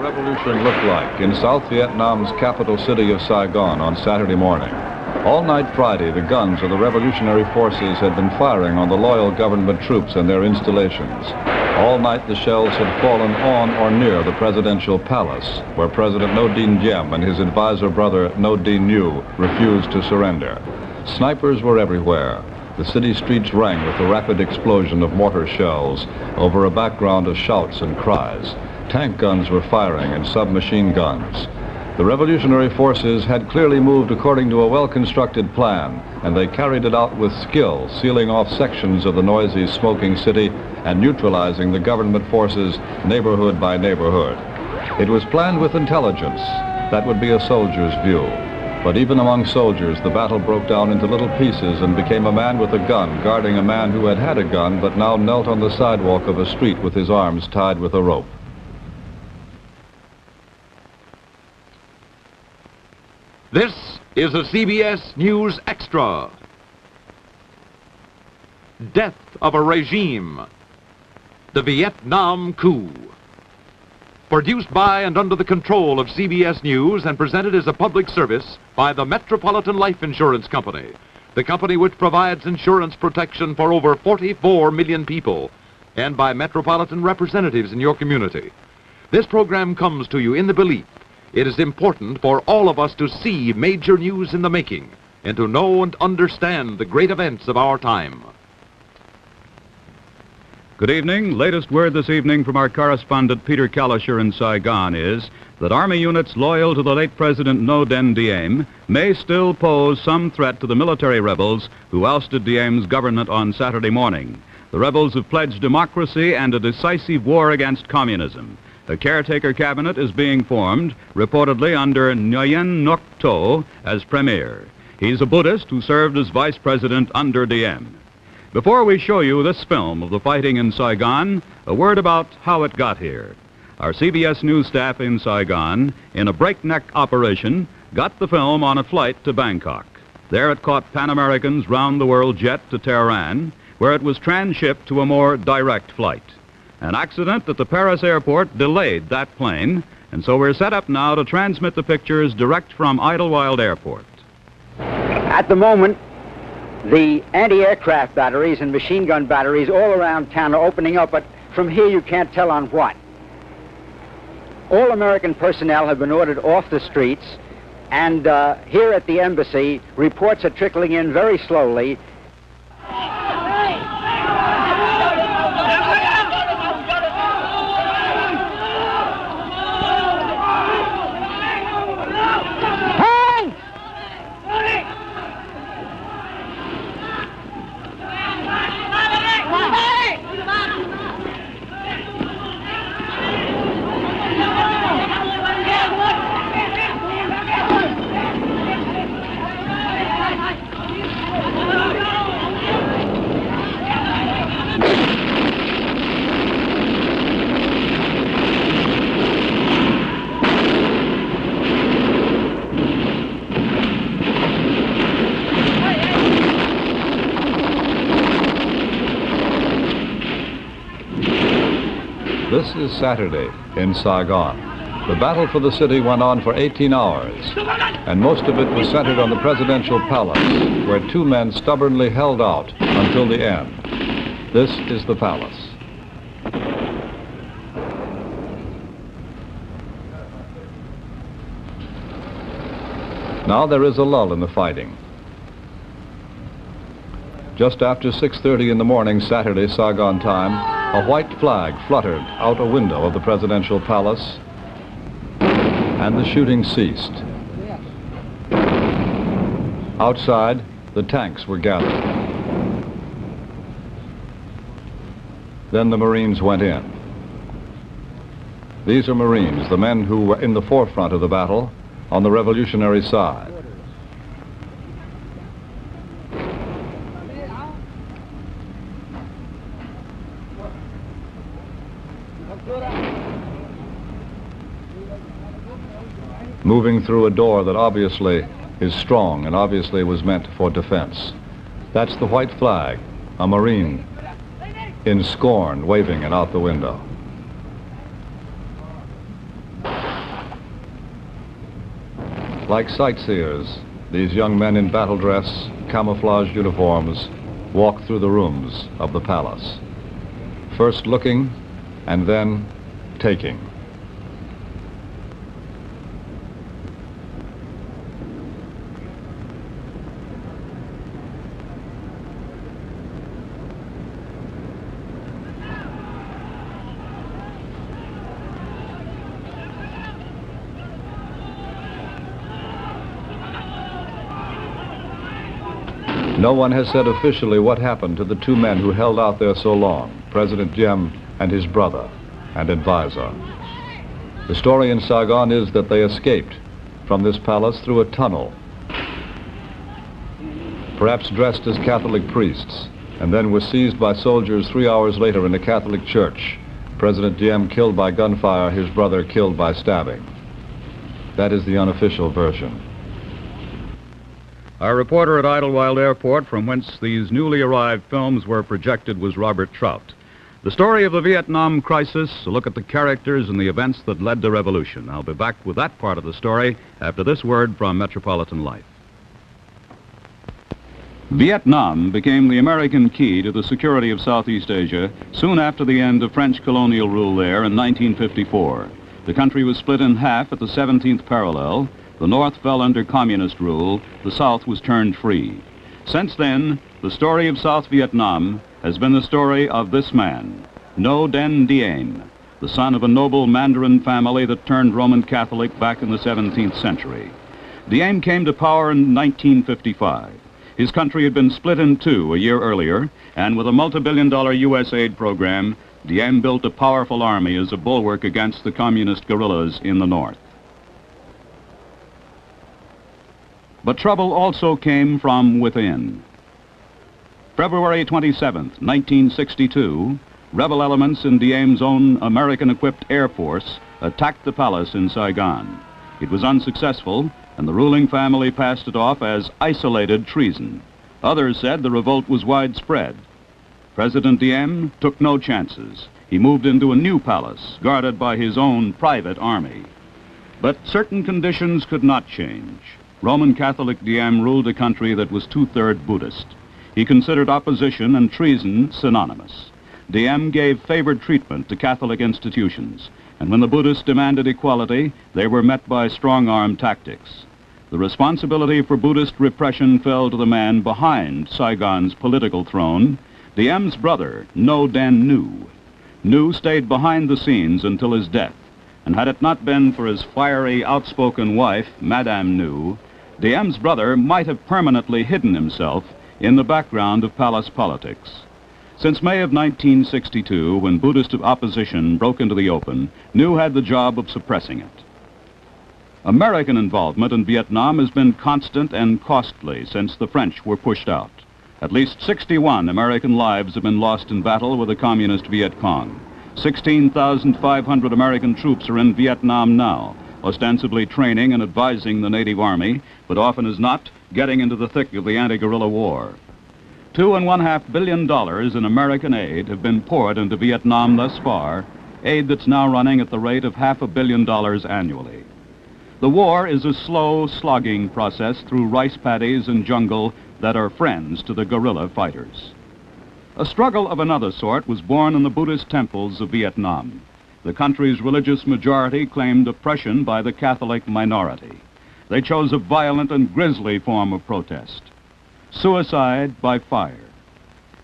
revolution looked like in South Vietnam's capital city of Saigon on Saturday morning. All night Friday, the guns of the revolutionary forces had been firing on the loyal government troops and their installations. All night the shells had fallen on or near the presidential palace, where President Ngô Đình Diệm and his advisor brother Ngô Đình NHI裕refused to surrender. Snipers were everywhere. The city streets rang with the rapid explosion of mortar shells over a background of shouts and cries. Tank guns were firing and submachine guns. The revolutionary forces had clearly moved according to a well-constructed plan, and they carried it out with skill, sealing off sections of the noisy, smoking city and neutralizing the government forces neighborhood by neighborhood. It was planned with intelligence. That would be a soldier's view. But even among soldiers, the battle broke down into little pieces and became a man with a gun guarding a man who had had a gun but now knelt on the sidewalk of a street with his arms tied with a rope. This is a CBS News Extra. Death of a regime. The Vietnam coup. Produced by and under the control of CBS News and presented as a public service by the Metropolitan Life Insurance Company, the company which provides insurance protection for over 44 million people, and by metropolitan representatives in your community. This program comes to you in the belief it is important for all of us to see major news in the making and to know and understand the great events of our time. Good evening. Latest word this evening from our correspondent Peter Kalischer in Saigon is that Army units loyal to the late President Ngô Đình Diệm may still pose some threat to the military rebels who ousted Diem's government on Saturday morning. The rebels have pledged democracy and a decisive war against communism. A caretaker cabinet is being formed, reportedly under Nguyen Ngoc as premier. He's a Buddhist who served as vice president under Diem. Before we show you this film of the fighting in Saigon, a word about how it got here. Our CBS News staff in Saigon, in a breakneck operation, got the film on a flight to Bangkok. There it caught Pan American's round-the-world jet to Tehran, where it was transshipped to a more direct flight. An accident at the Paris airport delayed that plane, and so we're set up now to transmit the pictures direct from Idlewild Airport. At the moment, the anti-aircraft batteries and machine gun batteries all around town are opening up, but from here you can't tell on what. All American personnel have been ordered off the streets, and here at the embassy, reports are trickling in very slowly. This is Saturday in Saigon. The battle for the city went on for 18 hours, and most of it was centered on the presidential palace, where two men stubbornly held out until the end. This is the palace. Now there is a lull in the fighting. Just after 6:30 in the morning, Saturday, Saigon time, a white flag fluttered out a window of the presidential palace, and the shooting ceased. Outside, the tanks were gathered. Then the Marines went in. These are Marines, the men who were in the forefront of the battle on the revolutionary side. Moving through a door that obviously is strong and obviously was meant for defense. That's the white flag, a Marine in scorn waving it out the window. Like sightseers, these young men in battle dress, camouflaged uniforms, walk through the rooms of the palace. First looking, and then taking. No one has said officially what happened to the two men who held out there so long, President Diem and his brother and advisor. The story in Saigon is that they escaped from this palace through a tunnel, perhaps dressed as Catholic priests, and then were seized by soldiers 3 hours later in a Catholic church. President Diem killed by gunfire, his brother killed by stabbing. That is the unofficial version. Our reporter at Idlewild Airport, from whence these newly arrived films were projected, was Robert Trout. The story of the Vietnam crisis, a look at the characters and the events that led to revolution. I'll be back with that part of the story after this word from Metropolitan Life. Vietnam became the American key to the security of Southeast Asia soon after the end of French colonial rule there in 1954. The country was split in half at the 17th parallel. The North fell under communist rule. The South was turned free. Since then, the story of South Vietnam has been the story of this man, Ngo Dinh, the son of a noble Mandarin family that turned Roman Catholic back in the 17th century. Diem came to power in 1955. His country had been split in two a year earlier, and with a multi-billion-dollar U.S. aid program, Diem built a powerful army as a bulwark against the communist guerrillas in the North. But trouble also came from within. February 27th, 1962, rebel elements in Diem's own American-equipped Air Force attacked the palace in Saigon. It was unsuccessful, and the ruling family passed it off as isolated treason. Others said the revolt was widespread. President Diem took no chances. He moved into a new palace, guarded by his own private army. But certain conditions could not change. Roman Catholic Diem ruled a country that was two-thirds Buddhist. He considered opposition and treason synonymous. Diem gave favored treatment to Catholic institutions, and when the Buddhists demanded equality, they were met by strong-arm tactics. The responsibility for Buddhist repression fell to the man behind Saigon's political throne, Diem's brother, Ngo Dinh. Ngo stayed behind the scenes until his death, and had it not been for his fiery, outspoken wife, Madame Ngo, Diem's brother might have permanently hidden himself in the background of palace politics. Since May of 1962, when Buddhist opposition broke into the open, Ngo had the job of suppressing it. American involvement in Vietnam has been constant and costly since the French were pushed out. At least 61 American lives have been lost in battle with the communist Viet Cong. 16,500 American troops are in Vietnam now, ostensibly training and advising the native army, but often as not, getting into the thick of the anti-guerrilla war. $2.5 billion in American aid have been poured into Vietnam thus far, aid that's now running at the rate of $500 million annually. The war is a slow, slogging process through rice paddies and jungle that are friends to the guerrilla fighters. A struggle of another sort was born in the Buddhist temples of Vietnam. The country's religious majority claimed oppression by the Catholic minority. They chose a violent and grisly form of protest: suicide by fire,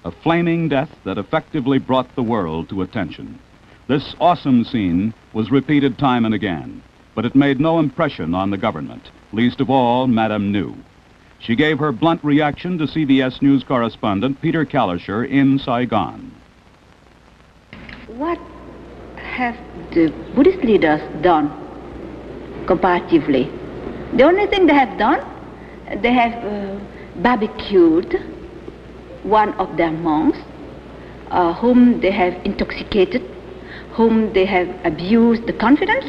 a flaming death that effectively brought the world to attention. This awesome scene was repeated time and again, but it made no impression on the government, least of all Madame Ngo. She gave her blunt reaction to CBS News correspondent Peter Kalischer in Saigon. What have the Buddhist leaders done comparatively? The only thing they have done, they have barbecued one of their monks, whom they have intoxicated, whom they have abused the confidence.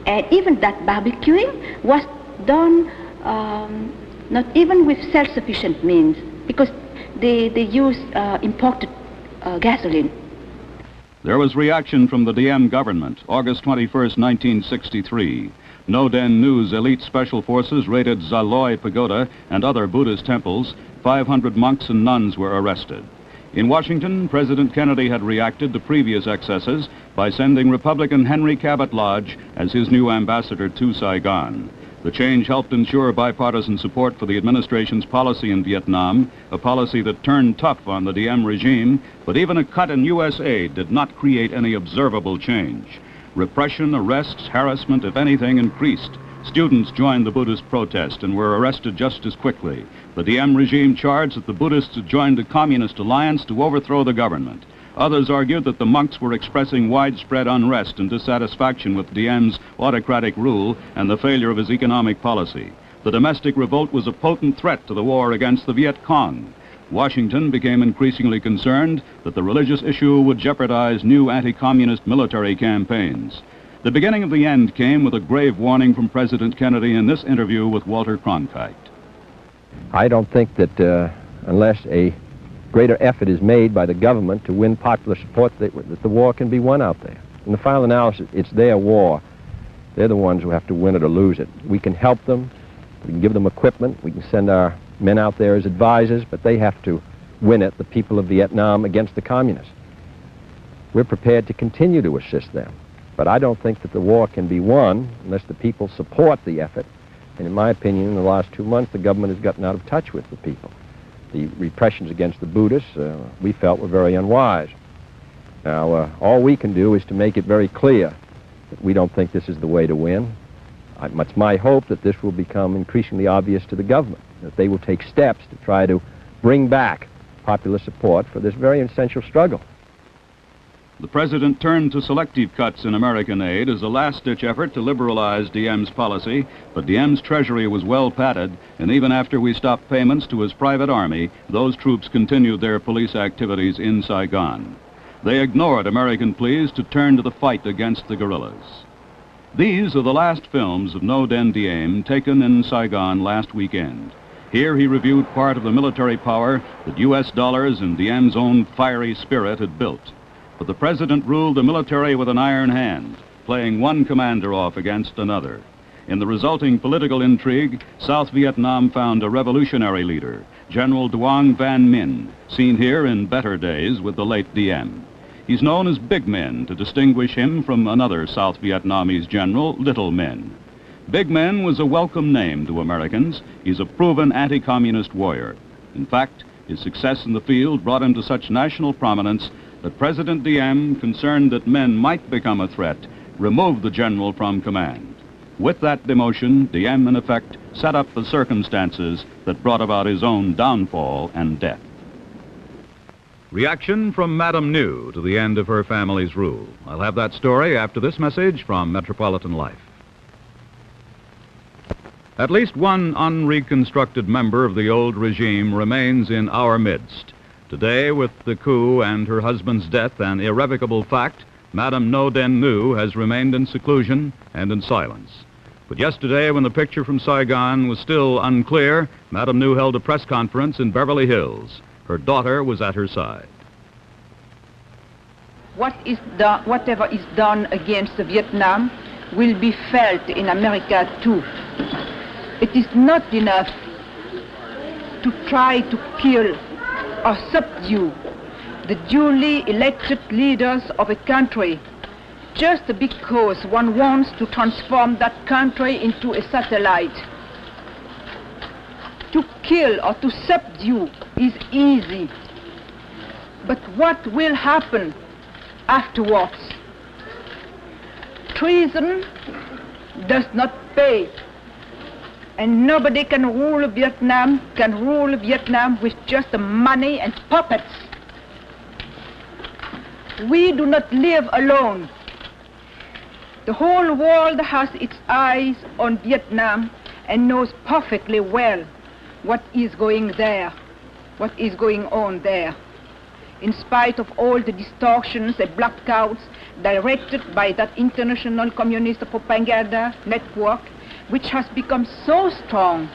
And even that barbecuing was done not even with self-sufficient means, because they use imported gasoline. There was reaction from the Diem government, August 21st, 1963. nh elite special forces raided Zaloi Pagoda and other Buddhist temples. 500 monks and nuns were arrested. In Washington, President Kennedy had reacted to previous excesses by sending Republican Henry Cabot Lodge as his new ambassador to Saigon. The change helped ensure bipartisan support for the administration's policy in Vietnam, a policy that turned tough on the Diem regime, but even a cut in U.S. aid did not create any observable change. Repression, arrests, harassment, if anything, increased. Students joined the Buddhist protest and were arrested just as quickly. The Diem regime charged that the Buddhists had joined a communist alliance to overthrow the government. Others argued that the monks were expressing widespread unrest and dissatisfaction with Diem's autocratic rule and the failure of his economic policy. The domestic revolt was a potent threat to the war against the Viet Cong. Washington became increasingly concerned that the religious issue would jeopardize new anti-communist military campaigns. The beginning of the end came with a grave warning from President Kennedy in this interview with Walter Cronkite. I don't think that unless a greater effort is made by the government to win popular support that the war can be won out there. In the final analysis, it's their war. They're the ones who have to win it or lose it. We can help them. We can give them equipment. We can send our men out there as advisors, but they have to win it, the people of Vietnam, against the communists. We're prepared to continue to assist them. But I don't think that the war can be won unless the people support the effort. And in my opinion, in the last 2 months, the government has gotten out of touch with the people. The repressions against the Buddhists, we felt, were very unwise. Now, all we can do is to make it very clear that we don't think this is the way to win. It's my hope that this will become increasingly obvious to the government, that they will take steps to try to bring back popular support for this very essential struggle. The president turned to selective cuts in American aid as a last-ditch effort to liberalize Diem's policy, but Diem's treasury was well padded, and even after we stopped payments to his private army, those troops continued their police activities in Saigon. They ignored American pleas to turn to the fight against the guerrillas. These are the last films of Ngo Diem taken in Saigon last weekend. Here he reviewed part of the military power that U.S. dollars and Diem's own fiery spirit had built. But the president ruled the military with an iron hand, playing one commander off against another. In the resulting political intrigue, South Vietnam found a revolutionary leader, General Duong Van Minh, seen here in better days with the late Diem. He's known as Big Men to distinguish him from another South Vietnamese general, Little Men. Big Men was a welcome name to Americans. He's a proven anti-communist warrior. In fact, his success in the field brought him to such national prominence that President Diem, concerned that men might become a threat, removed the general from command. With that demotion, Diem, in effect, set up the circumstances that brought about his own downfall and death. Reaction from Madame New to the end of her family's rule. I'll have that story after this message from Metropolitan Life. At least one unreconstructed member of the old regime remains in our midst. Today, with the coup and her husband's death an irrevocable fact, Madame Ngo Diem has remained in seclusion and in silence. But yesterday, when the picture from Saigon was still unclear, Madame New held a press conference in Beverly Hills. Her daughter was at her side. Whatever is done against Vietnam will be felt in America too. It is not enough to try to kill or subdue the duly elected leaders of a country just because one wants to transform that country into a satellite. To kill or to subdue is easy, but what will happen afterwards? Treason does not pay, and nobody can rule Vietnam with just money and puppets. We do not live alone. The whole world has its eyes on Vietnam and knows perfectly well what is going on there. In spite of all the distortions and blackouts directed by that international communist propaganda network, which has become so strong.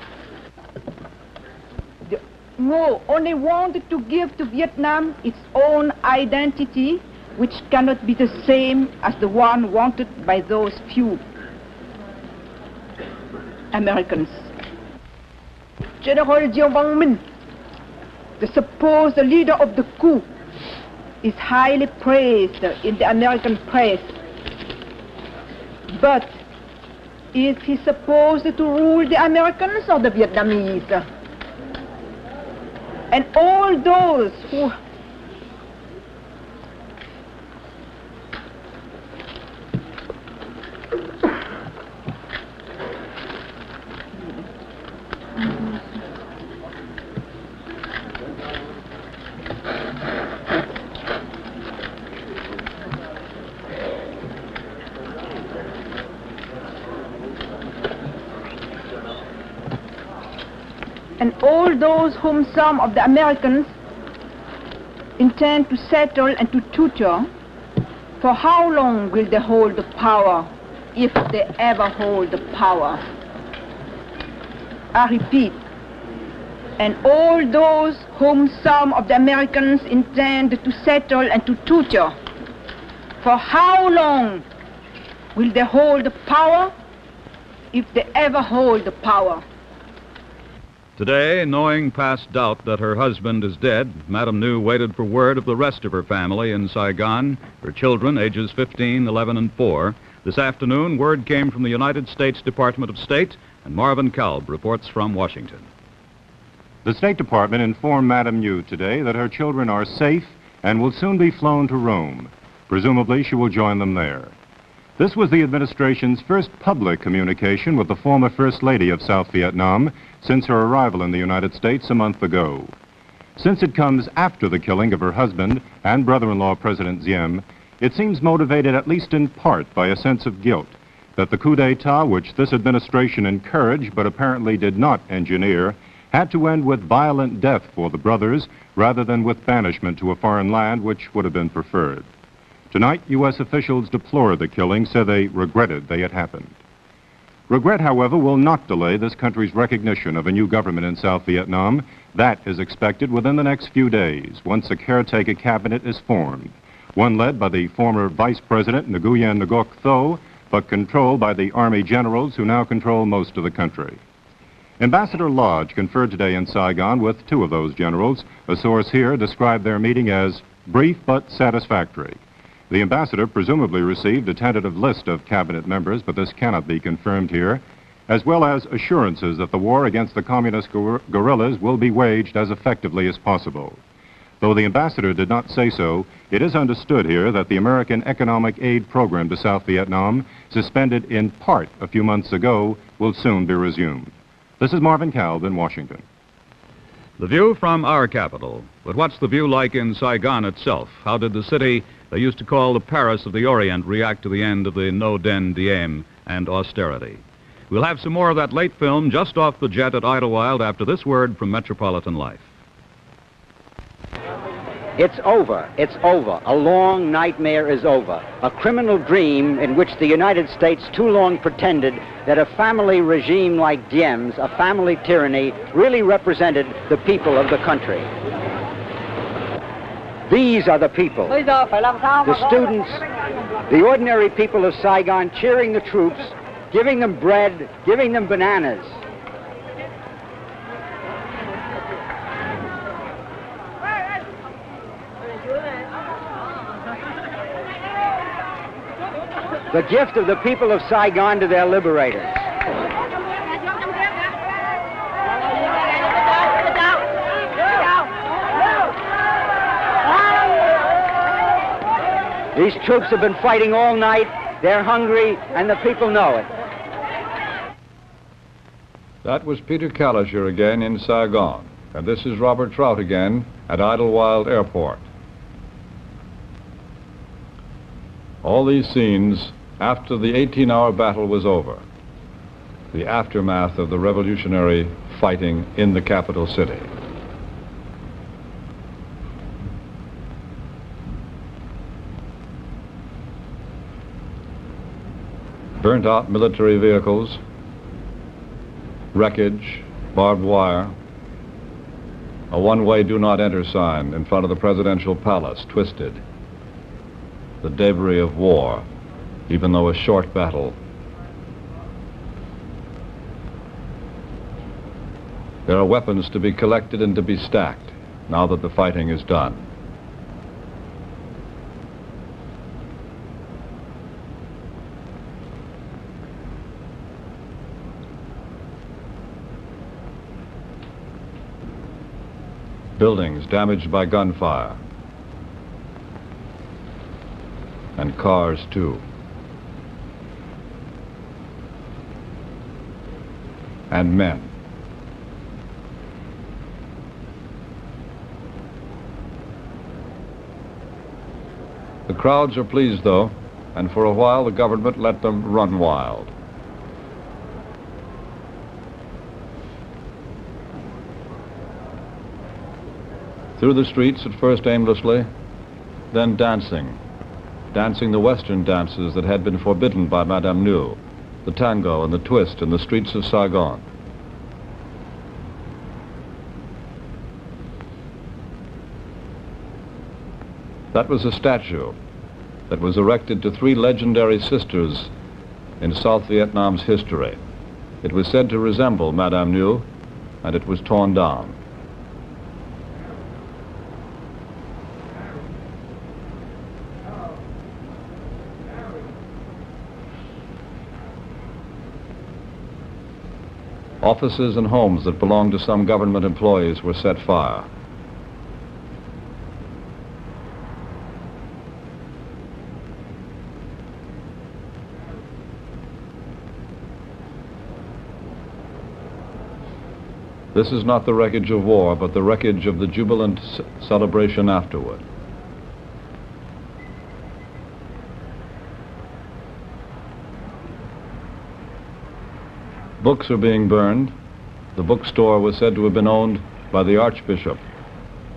The Ngo only wanted to give to Vietnam its own identity, which cannot be the same as the one wanted by those few. Americans. General Jiang, the supposed leader of the coup, is highly praised in the American press. But is he supposed to rule the Americans or the Vietnamese? And all those who whom some of the Americans intend to settle and to tutor, for how long will they hold the power, if they ever hold the power? I repeat, and all those whom some of the Americans intend to settle and to tutor, for how long will they hold the power, if they ever hold the power? Today, knowing past doubt that her husband is dead, Madame Nhu waited for word of the rest of her family in Saigon, her children, ages 15, 11, and 4. This afternoon, word came from the United States Department of State, and Marvin Kalb reports from Washington. The State Department informed Madame Nhu today that her children are safe and will soon be flown to Rome. Presumably, she will join them there. This was the administration's first public communication with the former First Lady of South Vietnam since her arrival in the United States a month ago. Since it comes after the killing of her husband and brother-in-law President Diem, it seems motivated at least in part by a sense of guilt that the coup d'etat, which this administration encouraged but apparently did not engineer, had to end with violent death for the brothers rather than with banishment to a foreign land, which would have been preferred. Tonight, U.S. officials deplored the killing, said they regretted they had happened. Regret, however, will not delay this country's recognition of a new government in South Vietnam. That is expected within the next few days, once a caretaker cabinet is formed, one led by the former Vice President Nguyen Ngoc Tho, but controlled by the Army generals who now control most of the country. Ambassador Lodge conferred today in Saigon with two of those generals. A source here described their meeting as brief but satisfactory. The ambassador presumably received a tentative list of cabinet members, but this cannot be confirmed here, as well as assurances that the war against the communist guerrillas will be waged as effectively as possible. Though the ambassador did not say so, it is understood here that the American economic aid program to South Vietnam, suspended in part a few months ago, will soon be resumed. This is Marvin Kalb in Washington. The view from our capital. But what's the view like in Saigon itself? How did the city they used to call the Paris of the Orient react to the end of the Ngo Diem and austerity? We'll have some more of that late film just off the jet at Idlewild after this word from Metropolitan Life. It's over. It's over. A long nightmare is over. A criminal dream in which the United States too long pretended that a family regime like Diem's, a family tyranny, really represented the people of the country. These are the people. The students, the ordinary people of Saigon cheering the troops, giving them bread, giving them bananas. The gift of the people of Saigon to their liberators. These troops have been fighting all night. They're hungry, and the people know it. That was Peter Kalischer again in Saigon. And this is Robert Trout again at Idlewild Airport. All these scenes after the 18-hour battle was over, the aftermath of the revolutionary fighting in the capital city. Burnt-out military vehicles, wreckage, barbed wire, a one-way do-not-enter sign in front of the presidential palace, twisted. The debris of war, even though a short battle. There are weapons to be collected and to be stacked now that the fighting is done. Buildings damaged by gunfire. And cars too. And men. The crowds are pleased, though, and for a while the government let them run wild. Through the streets, at first aimlessly, then dancing the Western dances that had been forbidden by Madame NHI裕, the tango and the twist in the streets of Saigon. That was a statue that was erected to 3 legendary sisters in South Vietnam's history. It was said to resemble Madame NHI裕, and it was torn down. Offices and homes that belonged to some government employees were set fire. This is not the wreckage of war, but the wreckage of the jubilant celebration afterward. Books are being burned. The bookstore was said to have been owned by the Archbishop,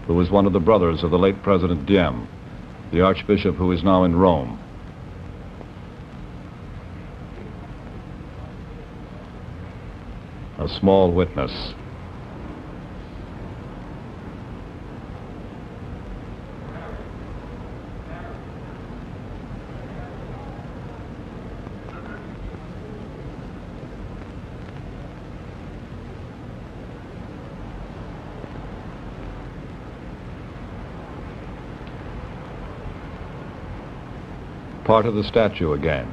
who was one of the brothers of the late President Diem, the Archbishop who is now in Rome. A small witness. Part of the statue again.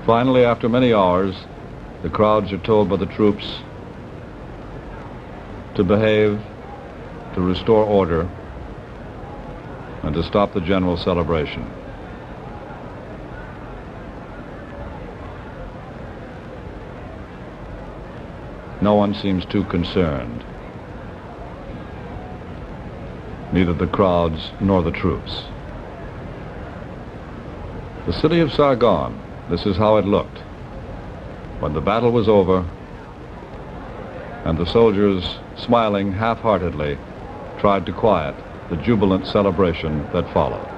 Finally, after many hours, the crowds are told by the troops to behave, to restore order, and to stop the general celebration. No one seems too concerned. Neither the crowds nor the troops. The city of Saigon, this is how it looked when the battle was over and the soldiers, smiling half-heartedly, tried to quiet the jubilant celebration that followed.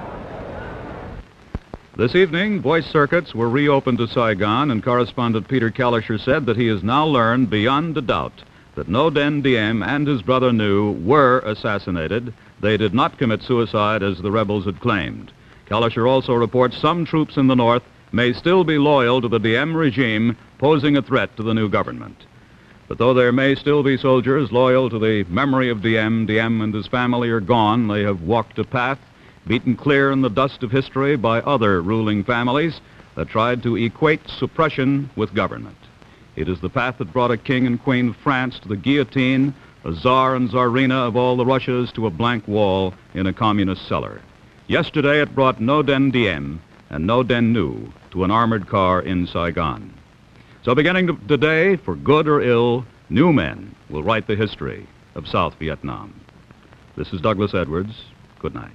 This evening, voice circuits were reopened to Saigon, and correspondent Peter Kalischer said that he has now learned beyond a doubt that Ngo Dinh Diem and his brother Nhu were assassinated. They did not commit suicide as the rebels had claimed. Kalischer also reports some troops in the north may still be loyal to the Diem regime, posing a threat to the new government. But though there may still be soldiers loyal to the memory of Diem and his family are gone. They have walked a path beaten clear in the dust of history by other ruling families that tried to equate suppression with government. It is the path that brought a king and queen of France to the guillotine, a czar and czarina of all the Russias to a blank wall in a communist cellar. Yesterday it brought Ngo Dinh Diem and Ngo Dinh Nhu to an armored car in Saigon. So beginning today, for good or ill, new men will write the history of South Vietnam. This is Douglas Edwards. Good night.